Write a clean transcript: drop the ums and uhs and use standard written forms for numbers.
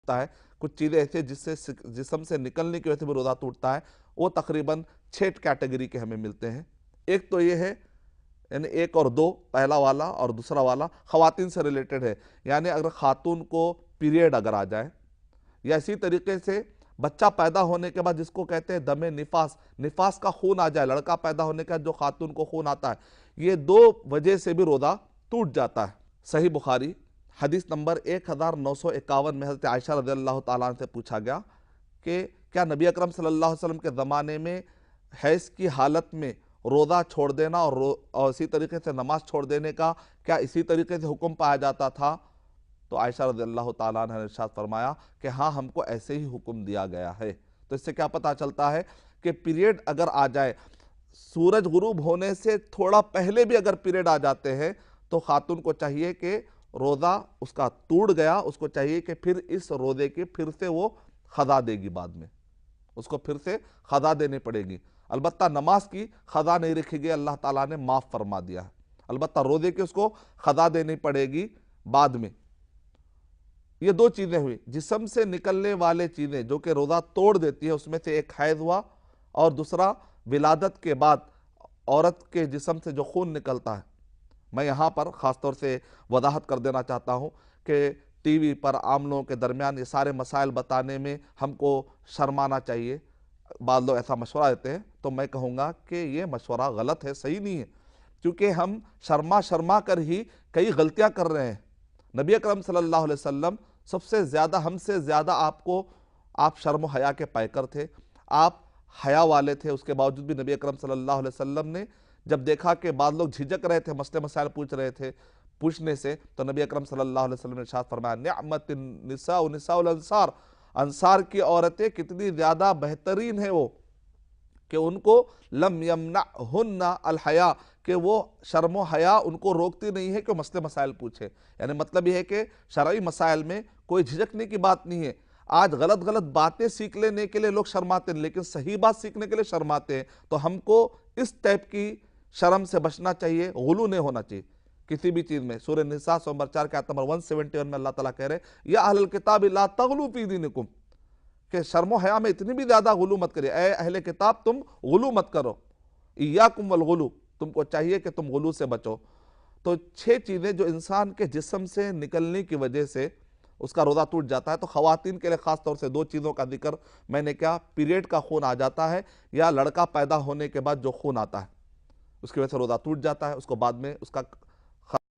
ہوتا ہے، کچھ چیزیں ایسے جس سے جسم سے نکلنے کی وجہ سے بھی روزہ ٹوٹتا ہے، وہ تقریباً 6 کیٹیگری کے ہمیں ملتے ہیں۔ ایک تو یہ ہے، یعنی 1 اور 2، پہلا والا اور دوسرا والا خواتین سے ریلیٹڈ ہے، یعنی اگر خاتون کو پیریڈ اگر آ جائے، یا اسی طریقے سے بچہ پیدا ہونے کے بعد جس کو کہتے ہیں دم نفاس، نفاس کا خون آ جائے، لڑکا پیدا ہونے کا جو خاتون کو خون آتا ہے، یہ 2 وجہ سے بھی روزہ ٹوٹ جاتا ہے۔ صحیح بخاری حدیث نمبر 1951 میں حضرت عائشہ رضی اللہ تعالیٰ عنہ سے پوچھا گیا کہ کیا نبی اکرم صلی اللہ علیہ وسلم کے زمانے میں حیض کی حالت میں روزہ چھوڑ دینا اور اسی طریقے سے نماز چھوڑ دینے کا کیا اسی طریقے سے حکم پایا جاتا تھا؟ تو عائشہ رضی اللہ تعالیٰ عنہ نے ارشاد فرمایا کہ ہاں، ہم کو ایسے ہی حکم دیا گیا ہے۔ تو اس سے کیا پتہ چلتا ہے کہ پیریڈ اگر آ جائے، سورج غروب ہونے سے تھوڑا پہلے بھی اگر پیریڈ آ جاتے ہیں تو خاتون کو چاہیے کہ روزہ اس کا ٹوٹ گیا، اس کو چاہیے کہ پھر اس روزے کی پھر سے وہ قضا دے گی، بعد میں اس کو پھر سے قضا دینی پڑے گی۔ البتہ نماز کی قضا نہیں رکھی گئی، اللہ تعالیٰ نے معاف فرما دیا ہے، البتہ روزے کی اس کو قضا دینی پڑے گی بعد میں۔ یہ 2 چیزیں ہوئی، جسم سے نکلنے والے چیزیں جو کہ روزہ توڑ دیتی ہے، اس میں سے ایک حیض ہوا، اور دوسرا ولادت کے بعد عورت کے جسم سے جو خون نکلتا ہے۔ میں یہاں پر خاص طور سے وضاحت کر دینا چاہتا ہوں کہ ٹی وی پر عام لوگوں کے درمیان یہ سارے مسائل بتانے میں ہم کو شرمانا چاہیے۔ بعض لوگ ایسا مشورہ دیتے ہیں، تو میں کہوں گا کہ یہ مشورہ غلط ہے، صحیح نہیں ہے، کیونکہ ہم شرما کر ہی کئی غلطیاں کر رہے ہیں۔ نبی اکرم صلی اللہ علیہ وسلم سب سے زیادہ، ہم سے زیادہ آپ شرم و حیا کے پیکر تھے، آپ حیا والے تھے، اس کے باوجود بھی نبی اکرم صلی اللہ علیہ وسلم نے جب دیکھا کہ بعض لوگ جھجک رہے تھے، مسئلے مسائل پوچھ رہے تھے پوچھنے سے، تو نبی اکرم صلی اللہ علیہ وسلم نے ارشاد فرمایا نعمت النساء نساء الانصار، انصار کی عورتیں کتنی زیادہ بہترین ہیں وہ، کہ ان کو لم یمنعہن الحیا، کہ وہ شرم و حیا ان کو روکتی نہیں ہے کہ وہ مسئلے مسائل پوچھے۔ یعنی مطلب یہ ہے کہ شرعی مسائل میں کوئی جھجکنے کی بات نہیں ہے۔ آج غلط باتیں سیکھ لینے کے لیے لوگ شرماتے ہیں، لیکن صحیح بات سیکھنے کے لیے شرماتے ہیں۔ تو ہم کو اس ٹائپ کی شرم سے بچنا چاہیے، غلو نہیں ہونا چاہیے کسی بھی چیز میں۔ سورہ نساء نمبر 4 کے آیت نمبر 171 میں اللہ تعالیٰ کہہ رہے ہیں یا اہل الکتاب لا تغلو فی دینکم، کہ شرم و حیا میں اتنی بھی زیادہ غلو مت کریے، اے اہل کتاب تم غلو مت کرو، ایاکم والغلو، تم کو چاہیے کہ تم غلو سے بچو۔ تو 6 چیزیں جو انسان کے جسم سے نکلنے کی وجہ سے اس کا روزہ ٹوٹ جاتا ہے۔ تو خواتین کے لیے خاص طور سے 2 چیزوں کا ذکر میں نے کیا، پیریڈ کا خون آ جاتا ہے، یا لڑکا پیدا ہونے کے بعد جو خون آتا ہے اس کی وجہ سے روزہ ٹوٹ جاتا ہے، اس کو بعد میں اس کا